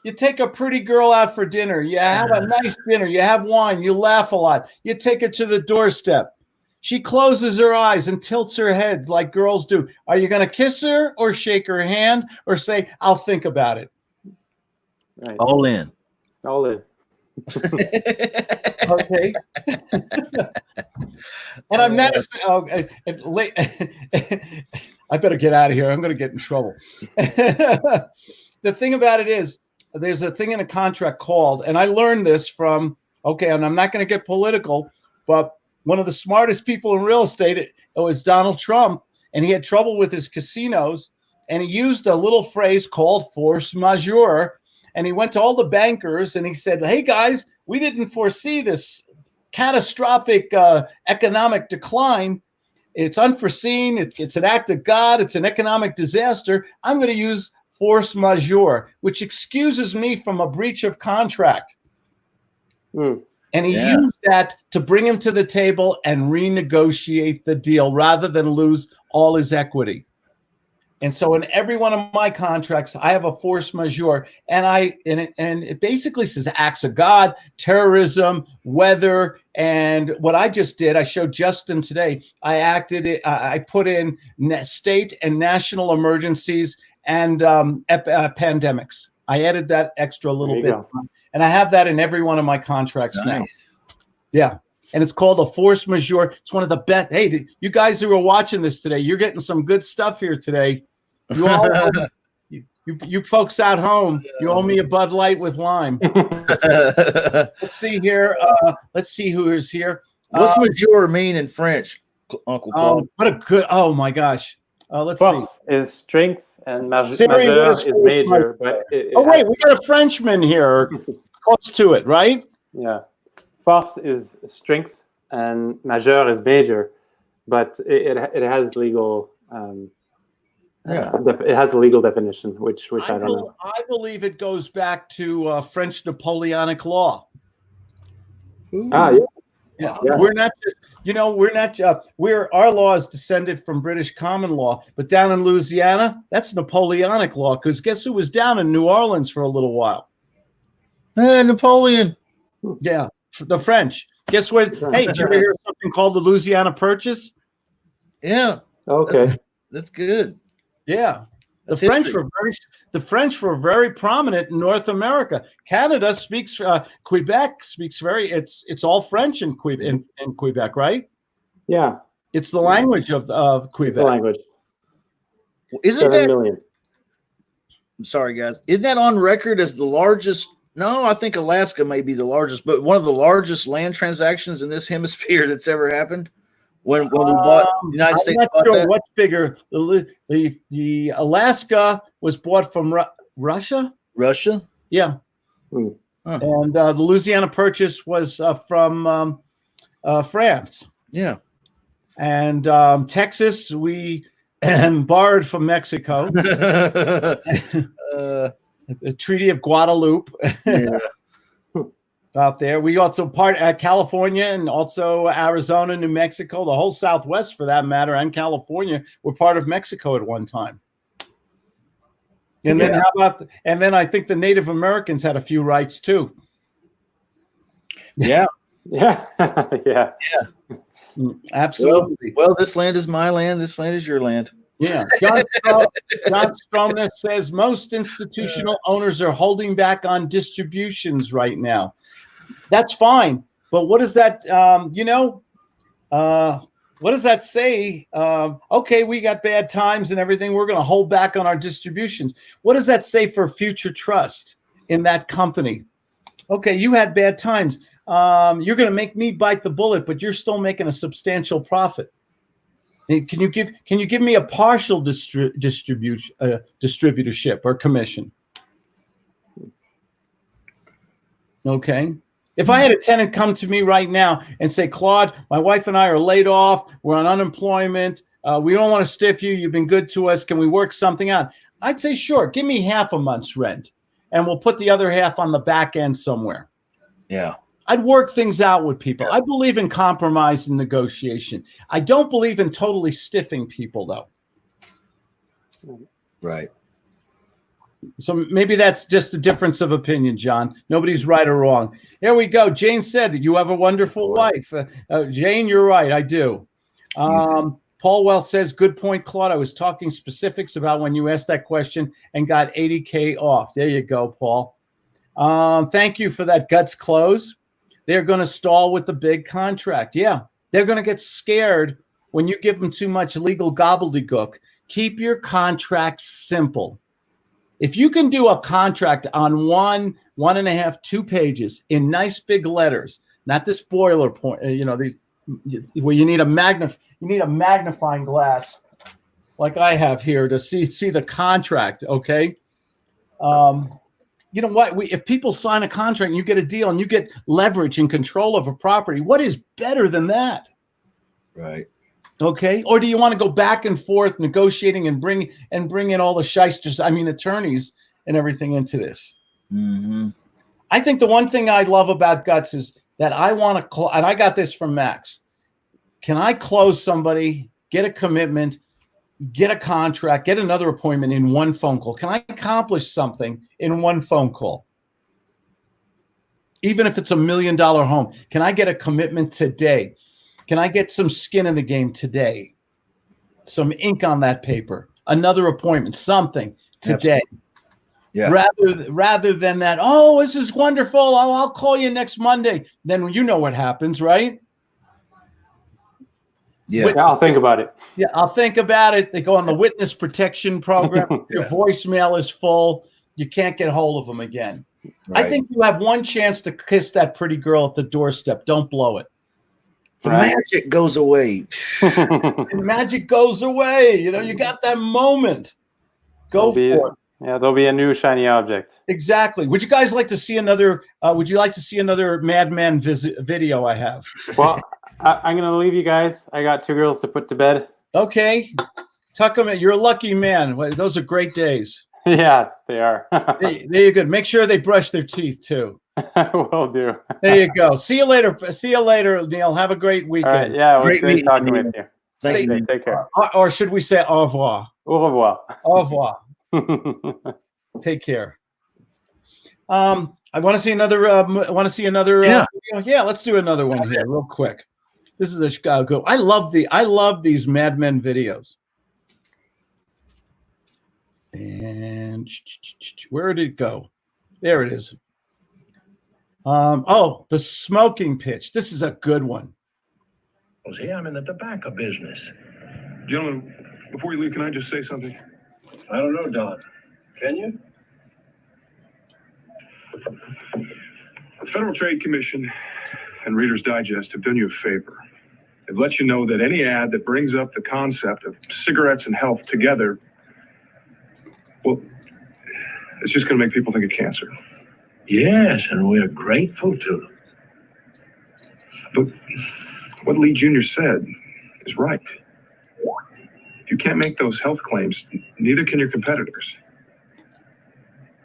You take a pretty girl out for dinner. You have a nice dinner. You have wine. You laugh a lot. You take it to the doorstep. She closes her eyes and tilts her head like girls do. Are you going to kiss her or shake her hand or say, I'll think about it? Right. All in. All in. Okay. And I'm not. I better get out of here. I'm going to get in trouble. The thing about it is, there's a thing in a contract called, and I learned this from, and I'm not going to get political, but one of the smartest people in real estate, it was Donald Trump, and he had trouble with his casinos, and he used a little phrase called force majeure, and he went to all the bankers, and he said, hey, guys, we didn't foresee this catastrophic economic decline. It's unforeseen. It's an act of God. It's an economic disaster. I'm going to use force majeure, which excuses me from a breach of contract. And he used that to bring him to the table and renegotiate the deal rather than lose all his equity. And so in every one of my contracts, I have a force majeure, and it basically says acts of God, terrorism, weather, and what I just did, I showed Justin today. I put in state and national emergencies and pandemics. I added that extra little bit, and I have that in every one of my contracts now. Yeah. And it's called a force majeure. It's one of the best. Hey, you guys who are watching this today, you're getting some good stuff here today. You all, you folks out home, you owe me a Bud Light with lime. Let's see here. Let's see who is here. What's mature mean in French, Uncle Claude? What a good. Oh my gosh. Let's see. Force is strength, and Siri, what majeur is is force, major. But Oh wait, we got a Frenchman here, close to it, right? yeah, force is strength, and majeur is major, but it has legal. It has a legal definition, which I don't know. I believe it goes back to French Napoleonic law. Ah, yeah. Yeah. Yeah. We're not just, our law is descended from British common law, but down in Louisiana, that's Napoleonic law. Because guess who was down in New Orleans for a little while? Napoleon. Yeah, the French. Guess what? Hey, did you ever hear of something called the Louisiana Purchase? Yeah. Okay. That's good. Yeah. That's The French history. were very prominent in North America. Canada speaks Quebec speaks it's all French in Quebec, right? Yeah. It's the language of Quebec. It's a language. Isn't 7 that? million. Sorry, guys. Isn't that on record as the largest? No, I think Alaska may be the largest, but one of the largest land transactions in this hemisphere that's ever happened. When we bought the United States, I'm not bought sure that. what's bigger. The Alaska was bought from Russia. Russia. Yeah, Hmm. and the Louisiana Purchase was from France. Yeah. And Texas, we borrowed from Mexico. The Treaty of Guadalupe. Yeah. Out there. We also part California and also Arizona, New Mexico, the whole Southwest for that matter, and California were part of Mexico at one time. And then how about and then I think the Native Americans had a few rights too. Yeah. Yeah. Yeah. Absolutely. Well, this land is my land. This land is your land. Yeah. John Stromness says most institutional owners are holding back on distributions right now. That's fine. But what does that, what does that say? Okay, we got bad times and everything. We're going to hold back on our distributions. What does that say for future trust in that company? Okay, you had bad times. You're going to make me bite the bullet, but you're still making a substantial profit. Can you give me a partial distributorship or commission? Okay. If I had a tenant come to me right now and say, Claude, my wife and I are laid off, we're on unemployment, we don't want to stiff you, you've been good to us, can we work something out? I'd say, sure, give me half a month's rent and we'll put the other half on the back end somewhere. Yeah. I'd work things out with people. I believe in compromise and negotiation. I don't believe in totally stiffing people, though. Right. So maybe that's just a difference of opinion, John. Nobody's right or wrong. Here we go. Jane said, you have a wonderful wife. Jane, you're right. I do. Paul Well says, good point, Claude. I was talking specifics about when you asked that question and got 80K off. There you go, Paul. Thank you for that guts close. They're going to stall with the big contract. Yeah, they're going to get scared when you give them too much legal gobbledygook. Keep your contract simple. If you can do a contract on 1.5, 2 pages in nice big letters, not this boilerplate, these where you need a magnifying glass like I have here to see the contract. Okay. You know what? If people sign a contract and you get a deal and you get leverage and control of a property, what is better than that? Right. Okay. Or do you want to go back and forth negotiating and bring in all the shysters, attorneys and everything into this? Mm-hmm. I think the one thing I love about Guts is that I want to, and I got this from Max. Can I close somebody, get a commitment, get a contract, get another appointment in one phone call? Can I accomplish something in one phone call? Even if it's $1 million home, can I get a commitment today? Can I get some skin in the game today? Some ink on that paper, another appointment, something today. Yeah. Rather than that, oh, this is wonderful. I'll call you next Monday. Then you know what happens, right? Yeah. Yeah, I'll think about it. Yeah, I'll think about it. They go on the witness protection program. Your voicemail is full. You can't get hold of them again. Right. I think you have one chance to kiss that pretty girl at the doorstep. Don't blow it. the Right. magic goes away. And magic goes away. You know, you got that moment. Go for it. Yeah, there'll be a new shiny object. Exactly. Would you guys like to see another? Would you like to see another Madman video I have? Well, I'm gonna leave you guys. I got 2 girls to put to bed. Okay, tuck them in. You're a lucky man. Well, those are great days. Yeah, they are. There you go. Make sure they brush their teeth too. Will do. There you go. See you later. See you later, Neil. Have a great All weekend. right. Yeah, it was Great great meeting talking you. with you. Thank you. Take care. Or should we say au revoir? Au revoir. Au revoir. Take care. I want to see another. Yeah. Yeah. Let's do another one here, real quick. This is a Chicago. I love these Mad Men videos. And where did it go? There it is. Oh, the smoking pitch. This is a good one. See, I'm in the tobacco business. Gentlemen, before you leave, can I just say something? I don't know, Don. Can you? The Federal Trade Commission and Reader's Digest have done you a favor. They've let you know that any ad that brings up the concept of cigarettes and health together, well, it's just going to make people think of cancer. Yes, and we're grateful to them. But what Lee Jr. said is right. If you can't make those health claims, neither can your competitors.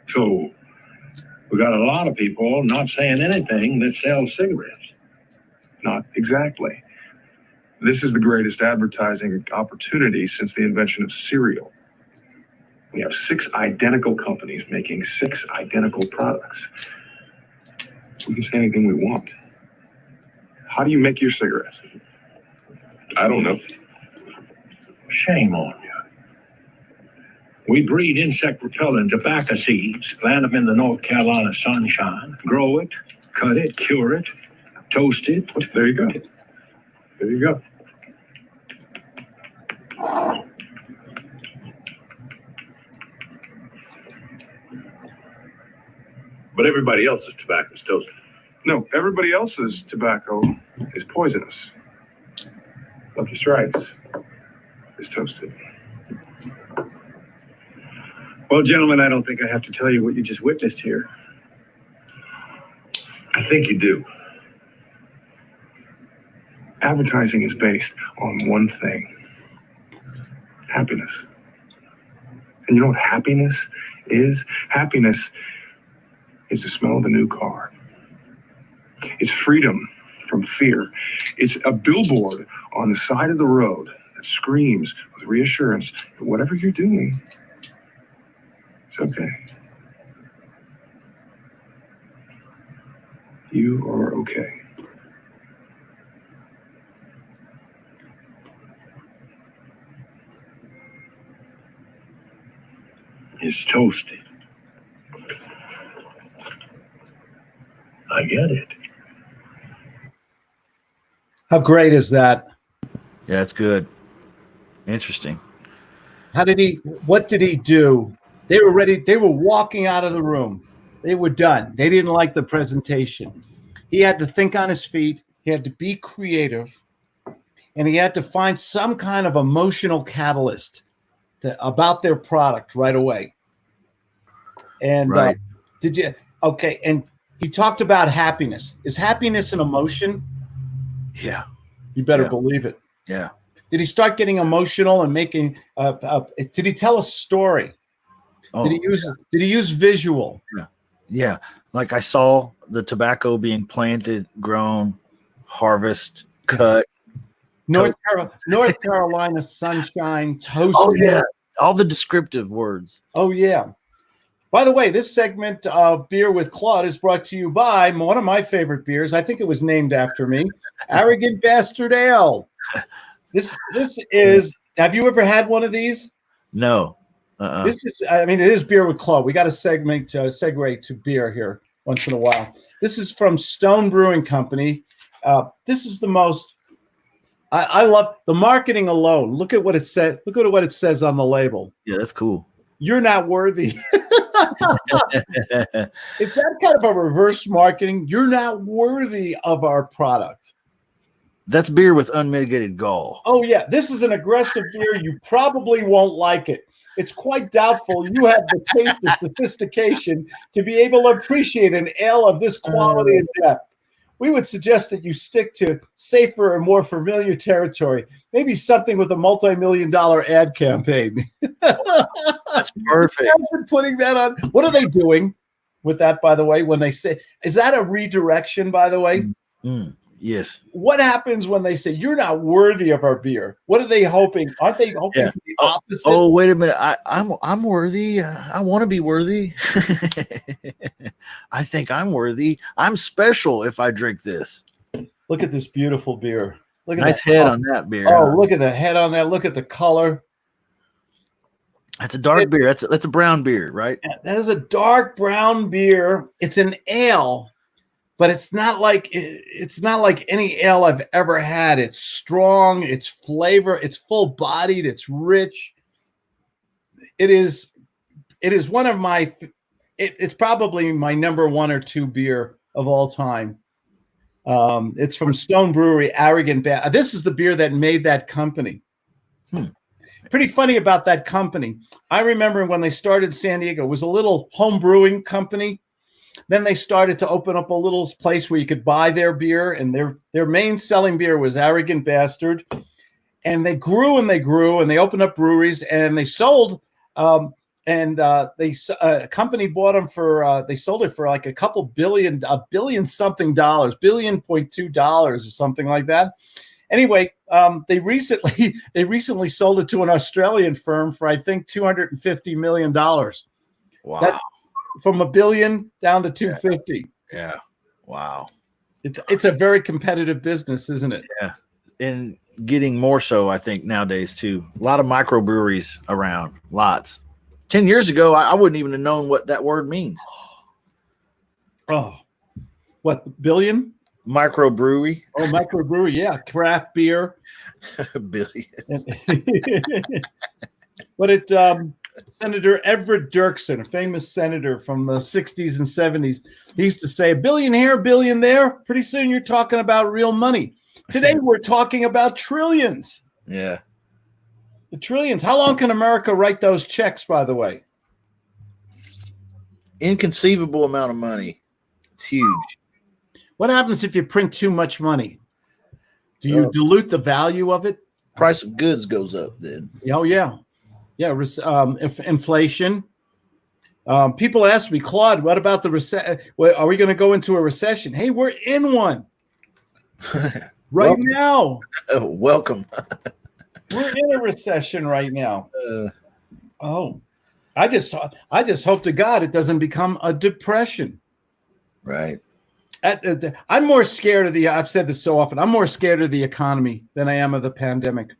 So, we got a lot of people not saying anything that sells cigarettes. Not exactly. This is the greatest advertising opportunity since the invention of cereal. We have 6 identical companies making 6 identical products. We can say anything we want. How do you make your cigarettes? I don't know. Shame on you. We breed insect repellent tobacco seeds, plant them in the North Carolina sunshine, grow it, cut it, cure it, toast it. There you go. There you go. But everybody else's tobacco is toasted. No, everybody else's tobacco is poisonous. Lucky Strikes is toasted. Well, gentlemen, I don't think I have to tell you what you just witnessed here. I think you do. Advertising is based on one thing: happiness. And you know what happiness is? Happiness is the smell of a new car. It's freedom from fear. It's a billboard on the side of the road that screams with reassurance that whatever you're doing, it's okay. You are okay. It's toasted. I get it. How great is that? Yeah, it's good. Interesting. What did he do? They were ready. They were walking out of the room. They were done. They didn't like the presentation. He had to think on his feet. He had to be creative. And he had to find some kind of emotional catalyst about their product right away. And Right. okay. And he talked about happiness. Is happiness an emotion? Yeah. You better Yeah. believe it. Yeah. Did he start getting emotional and making? Did he tell a story? Oh, Did he use visual? yeah. Like I saw the tobacco being planted, grown, harvest, cut. North Carolina sunshine, toasted. Oh yeah. All the descriptive words. Oh, yeah. By the way, this segment of Beer with Claude is brought to you by one of my favorite beers. I think it was named after me, Arrogant Bastard Ale. This is. Have you ever had one of these? No. This is. I mean, it is Beer with Claude. We got to segue to beer here once in a while. This is from Stone Brewing Company. This is the most I love the marketing alone. Look at what it said. Look at what it says on the label. Yeah, that's cool. You're not worthy. It's that kind of a reverse marketing. You're not worthy of our product. That's beer with unmitigated gall. Oh, yeah. This is an aggressive beer. You probably won't like it. It's quite doubtful you have the taste and sophistication to be able to appreciate an ale of this quality and depth. We would suggest that you stick to safer and more familiar territory, maybe something with a multi-million-dollar ad campaign. That's perfect. Imagine putting that on. What are they doing with that, by the way, when they say, is that a redirection, by the way? Yes. What happens when they say, you're not worthy of our beer? What are they hoping? Aren't they hoping for the opposite? Oh, wait a minute. I'm worthy. I want to be worthy. I think I'm worthy. I'm special if I drink this. Look at this beautiful beer. Look at nice head on that beer. Oh, look at the head on that. Look at the color. That's a dark beer. That's a brown beer, right? That is a dark brown beer. It's an ale, but it's not like any ale I've ever had. It's strong, it's flavor, it's full-bodied, it's rich. It is one of my it's probably my number 1 or 2 beer of all time. It's from Stone Brewery, Arrogant Bastard. This is the beer that made that company. Pretty funny about that company. I remember when they started San Diego, it was a little home brewing company. Then they started to open up a little place where you could buy their beer, and their main selling beer was Arrogant Bastard. And they grew and they grew, and they opened up breweries, and they sold. A company bought them for. They sold it for like $1 billion something, $1.2 or something like that. Anyway, they recently sold it to an Australian firm for, I think, $250 million. Wow. That's from $1 billion down to 250. Yeah. Wow. It's a very competitive business, isn't it? Yeah. And getting more so, I think, nowadays too. A lot of microbreweries around. Lots. 10 years ago, I wouldn't even have known what that word means. Oh, what, billion? Microbrewery. Oh, microbrewery, yeah. Craft beer. Billions. But Senator Everett Dirksen, a famous senator from the 60s and 70s, he used to say, $1 billion here, $1 billion there. Pretty soon you're talking about real money. Today we're talking about trillions. Yeah. The trillions. How long can America write those checks, by the way? Inconceivable amount of money. It's huge. What happens if you print too much money? Do you dilute the value of it? Price of goods goes up then. Oh, yeah. Yeah, if inflation. People ask me, Claude, what about the recession? Are we going to go into a recession? Hey, we're in one right now. Welcome. We're in a recession right now. I just hope to God it doesn't become a depression. Right. I'm more scared of I've said this so often, I'm more scared of the economy than I am of the pandemic.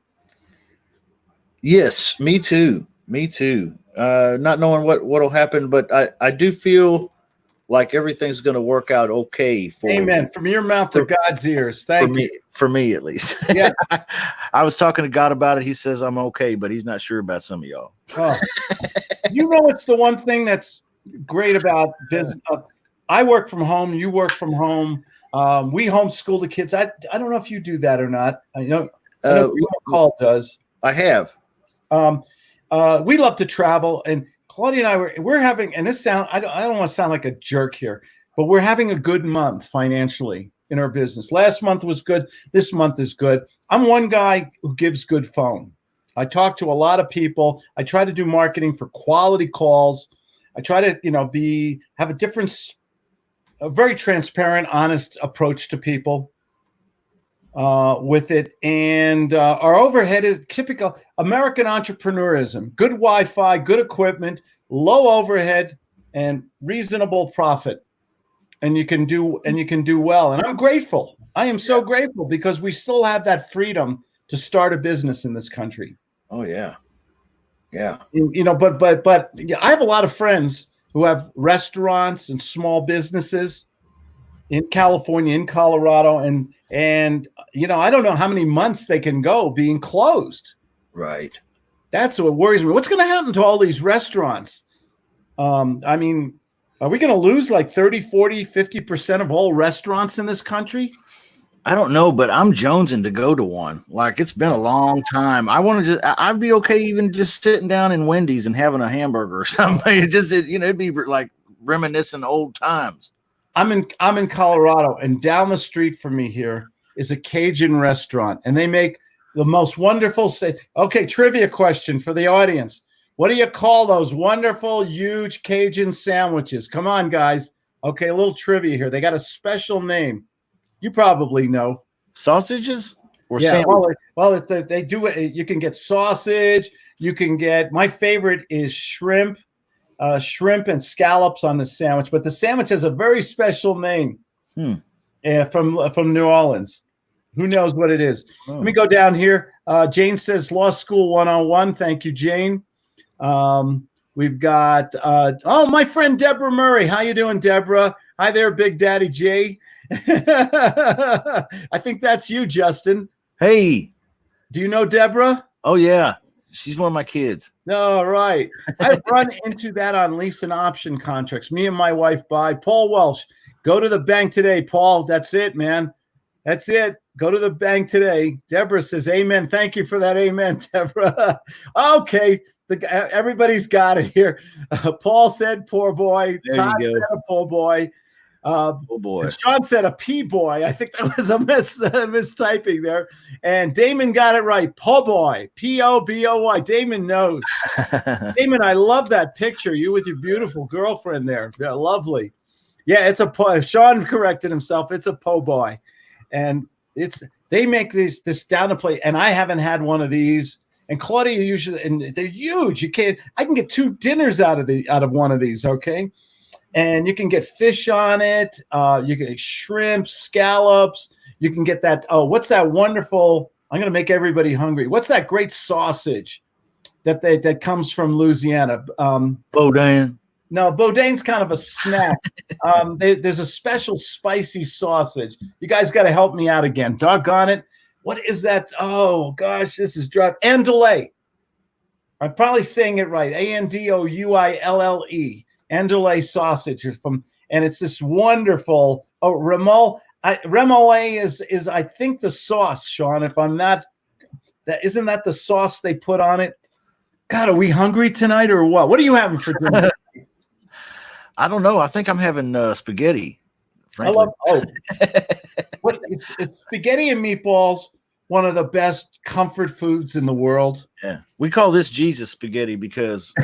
Yes, me too. Me too. Not knowing what'll happen, but I do feel like everything's going to work out okay for Amen. From your mouth to God's ears. Thank you. For me, at least. Yeah. I was talking to God about it. He says I'm okay, but he's not sure about some of y'all. Oh. You know, it's the one thing that's great about business. I work from home. You work from home. We homeschool the kids. I don't know if you do that or not. I know Claude does. I have. We love to travel, and Claudia and we're having, and this sound, I don't want to sound like a jerk here, but we're having a good month financially in our business. Last month was good. This month is good. I'm one guy who gives good phone. I talk to a lot of people. I try to do marketing for quality calls. I try to, have a very transparent, honest approach to people with it. And our overhead is typical American entrepreneurism: good Wi-Fi, good equipment, low overhead, and reasonable profit. And you can do well. And I'm grateful. I am so grateful because we still have that freedom to start a business in this country. Oh yeah. Yeah. But I have a lot of friends who have restaurants and small businesses in California, in Colorado, and And, I don't know how many months they can go being closed. Right. That's what worries me. What's going to happen to all these restaurants? I mean, are we going to lose like 30, 40, 50% of all restaurants in this country? I don't know, but I'm jonesing to go to one. Like, it's been a long time. I'd be okay even just sitting down in Wendy's and having a hamburger or something. It'd be like reminiscing old times. I'm in Colorado, and down the street from me here is a Cajun restaurant, and they make the most wonderful. Okay, trivia question for the audience. What do you call those wonderful, huge Cajun sandwiches? Come on, guys. Okay, a little trivia here. They got a special name. You probably know. Sausages or yeah, sandwiches? Well, they do it. You can get sausage. You can get, my favorite is shrimp and scallops on the sandwich. But the sandwich has a very special name from New Orleans. Who knows what it is? Oh. Let me go down here. Jane says law school 101. Thank you, Jane. We've got, my friend Deborah Murray. How you doing, Deborah? Hi there, Big Daddy Jay. I think that's you, Justin. Hey. Do you know Deborah? Oh, yeah. She's one of my kids. No, right. I've run into that on lease and option contracts. Me and my wife buy. Paul Welsh, go to the bank today, Paul. That's it, man. That's it. Go to the bank today. Deborah says, amen. Thank you for that. Amen, Deborah. Okay. Everybody's got it here. Paul said, poor boy. There Todd you go. said, poor boy. Oh, boy. Sean said a P boy. I think that was a mistyping there. And Damon got it right. Po boy. P-O-B-O-Y. Damon knows. Damon, I love that picture. You with your beautiful girlfriend there. Yeah, lovely. Yeah, it's a po. Sean corrected himself. It's a po boy. And they make this down to play. And I haven't had one of these. And Claudia usually, and they're huge. I can get 2 dinners out of one of these, okay? And you can get fish on it. You can get shrimp, scallops. You can get that. Oh, what's that wonderful? I'm going to make everybody hungry. What's that great sausage that comes from Louisiana? Boudin. No, Boudin's kind of a snack. There's a special spicy sausage. You guys got to help me out again. Doggone it. What is that? Oh, gosh, this is dry. Andouille. I'm probably saying it right. Andouille. Andouille sausage and it's this wonderful. Oh, remoulade. Remoulade is I think the sauce, Sean. If I'm not, isn't that the sauce they put on it? God, are we hungry tonight or what? What are you having for dinner? I don't know. I think I'm having spaghetti. Frankly. It's spaghetti and meatballs. One of the best comfort foods in the world. Yeah, we call this Jesus spaghetti because.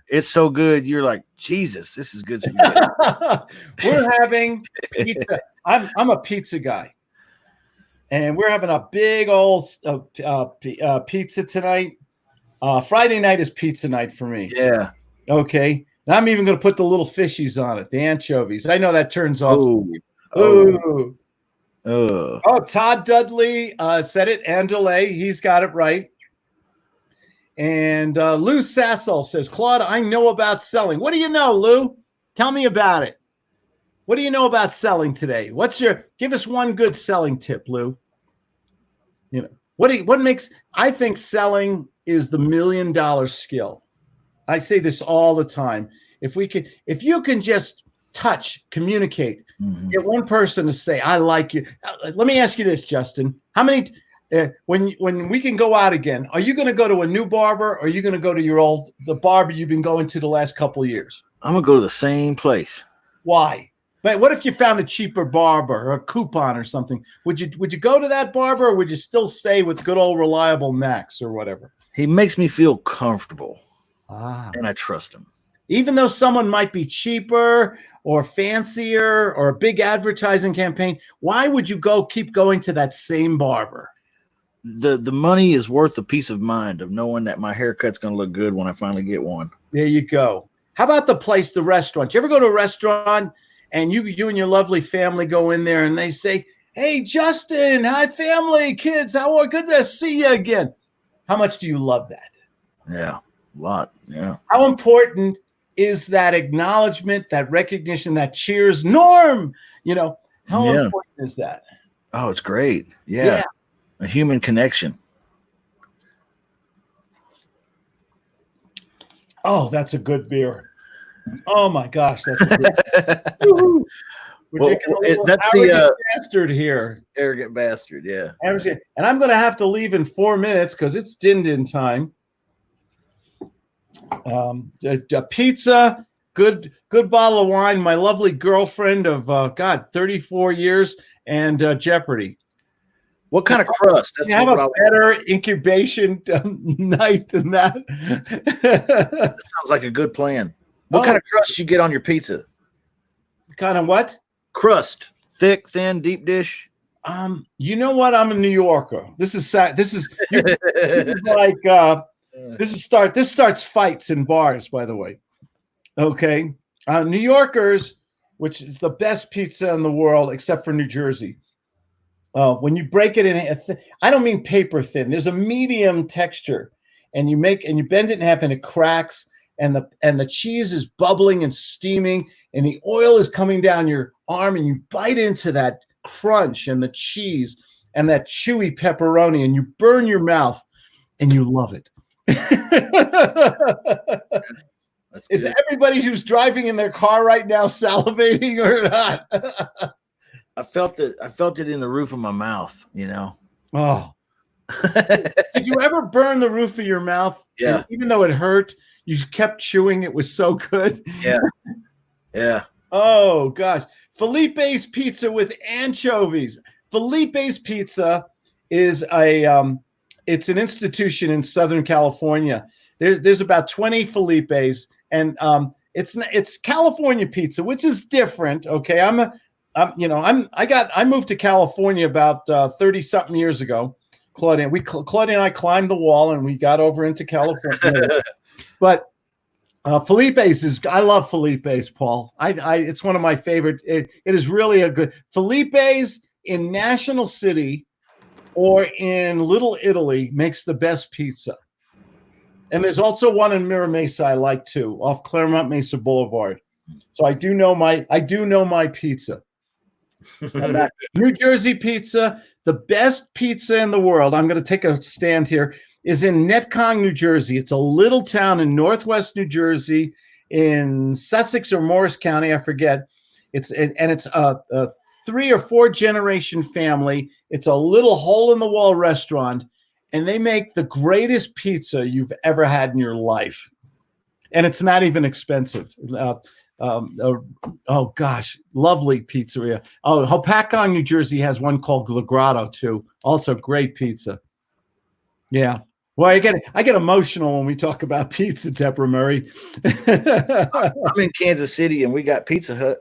It's so good. You're like, Jesus, this is good spaghetti. We're having pizza. I'm a pizza guy. And we're having a big old pizza tonight. Friday night is pizza night for me. Yeah. Okay. And I'm even going to put the little fishies on it, the anchovies. I know that turns off. Ooh. Oh, Todd Dudley said it. Andouille. He's got it right. And Lou Sassel says, Claude, I know about selling. What do you know, Lou? Tell me about it. What do you know about selling today? Give us one good selling tip, Lou. I think selling is the $1 million skill. I say this all the time. If you can just touch, communicate, get one person to say, I like you. Let me ask you this, Justin. How many when we can go out again, are you going to go to a new barber or are you going to go to the barber you've been going to the last couple of years? I'm going to go to the same place. Why? But what if you found a cheaper barber or a coupon or something? Would you go to that barber or would you still stay with good old reliable Max or whatever? He makes me feel comfortable. And I trust him. Even though someone might be cheaper or fancier or a big advertising campaign, why would you keep going to that same barber? The money is worth the peace of mind of knowing that my haircut's going to look good when I finally get one. There you go. How about the restaurant? You ever go to a restaurant and you and your lovely family go in there and they say, hey, Justin, hi, family, kids, good to see you again. How much do you love that? Yeah, a lot. Yeah. How important is that acknowledgement, that recognition, that cheers? Norm, how important is that? Oh, it's great. Yeah. Yeah. A human connection. Oh, that's a good beer. Oh my gosh, that's a good. Woo-hoo. We're Well, drinking a little that's arrogant the bastard here. arrogant bastard. Yeah. And I'm going to have to leave in 4 minutes because it's din time. A pizza, good bottle of wine. My lovely girlfriend of 34 years, and Jeopardy. What kind of crust? That's You have what a better incubation night than that. that sounds like a good plan. What kind of crust you get on your pizza? Kind of what? Crust, thick, thin, deep dish. You know what? I'm a New Yorker. This is like this starts fights in bars, by the way. Okay. New Yorkers, which is the best pizza in the world, except for New Jersey. When you break it in, I don't mean paper thin. There's a medium texture, and you bend it in half, and it cracks, and the cheese is bubbling and steaming, and the oil is coming down your arm, and you bite into that crunch and the cheese and that chewy pepperoni, and you burn your mouth, and you love it. Is everybody who's driving in their car right now salivating or not? I felt it in the roof of my mouth, you know. Oh. Did you ever burn the roof of your mouth? Yeah. And even though it hurt, you kept chewing. It was so good. Yeah. Yeah. Oh gosh. Felipe's Pizza with anchovies. Felipe's Pizza is it's an institution in Southern California. There's about 20 Felipe's, and it's California pizza, which is different. Okay. I moved to California about 30 something years ago. Claude and I climbed the wall and we got over into California. But Felipe's I love Felipe's, Paul. It's one of my favorite. It is really a good Felipe's in National City or in Little Italy makes the best pizza. And there's also one in Mira Mesa I like too, off Claremont Mesa Boulevard. So I do know my pizza. New Jersey pizza, the best pizza in the world. I'm going to take a stand here. Is in Netcong, New Jersey. It's a little town in northwest New Jersey, in Sussex or Morris County, I forget. It's a 3 or 4 generation family. It's a little hole in the wall restaurant, and they make the greatest pizza you've ever had in your life, and it's not even expensive. Oh gosh, lovely pizzeria. Oh, Hopatcong, New Jersey has one called Le Grotto too. Also great pizza. Yeah. Well, I get emotional when we talk about pizza, Deborah Murray. I'm in Kansas City and we got Pizza Hut.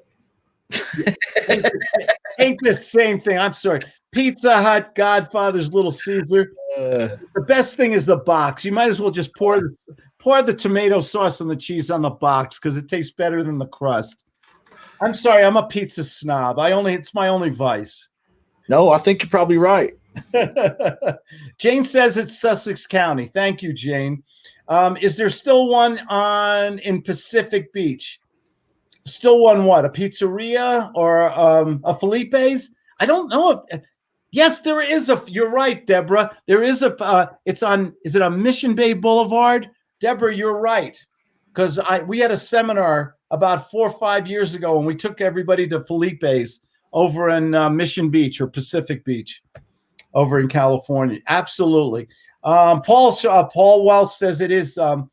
Ain't the same thing. I'm sorry. Pizza Hut, Godfather's, Little Caesar. The best thing is the box. You might as well just pour the tomato sauce and the cheese on the box because it tastes better than the crust. I'm sorry, I'm a pizza snob. It's my only vice. No, I think you're probably right. Jane says it's Sussex County. Thank you, Jane. Is there still one in Pacific Beach? Still one what? A pizzeria or a Felipe's? I don't know if. Yes, there is you're right, Deborah. There is is it on Mission Bay Boulevard? Deborah, you're right. Because we had a seminar about 4 or 5 years ago and we took everybody to Felipe's over in Mission Beach or Pacific Beach over in California. Absolutely. Paul Wells says it is the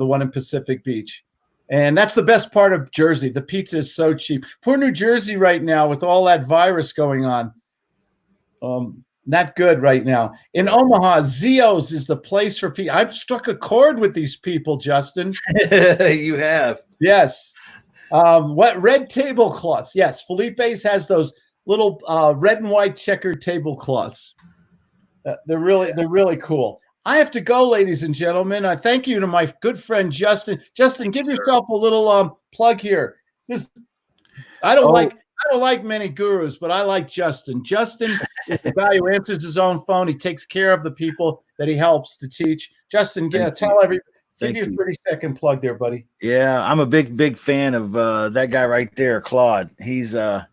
one in Pacific Beach. And that's the best part of Jersey. The pizza is so cheap. Poor New Jersey right now with all that virus going on. Not good right now. In Omaha, Zio's is the place for pizza. I've struck a chord with these people, Justin. You have. Yes. What red tablecloths? Yes, Felipe's has those little red and white checkered tablecloths. They're really cool. I have to go, ladies and gentlemen. I thank you to my good friend Justin. Justin, give yourself a little plug here. I don't like many gurus, but I like Justin. Justin is the guy who answers his own phone. He takes care of the people that he helps to teach. Justin, Thank Give you you. a 30-second plug there, buddy. Yeah, I'm a big fan of that guy right there, Claude. He's the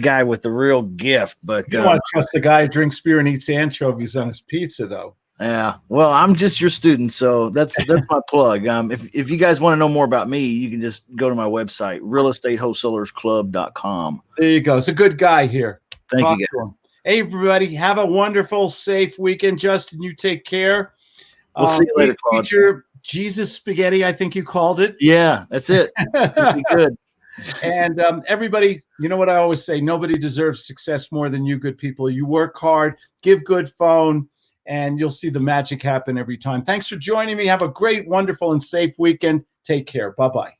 guy with the real gift. But You don't want to trust the guy who drinks beer and eats anchovies on his pizza, though. yeah, well, I'm just your student, so that's my plug. If you guys want to know more about me, you can just go to my website, realestateWholeSalersClub.com. There you go. It's a good guy here. Thank Talk you, to him. Hey, everybody, have a wonderful, safe weekend. Justin, you take care. We'll see you later, Claude. Feature Jesus Spaghetti, I think you called it. Yeah, that's it. It's gonna be good. And everybody, you know what I always say, nobody deserves success more than you good people. You work hard, give good phone, and you'll see the magic happen every time. Thanks for joining me. Have a great, wonderful, and safe weekend. Take care. Bye-bye.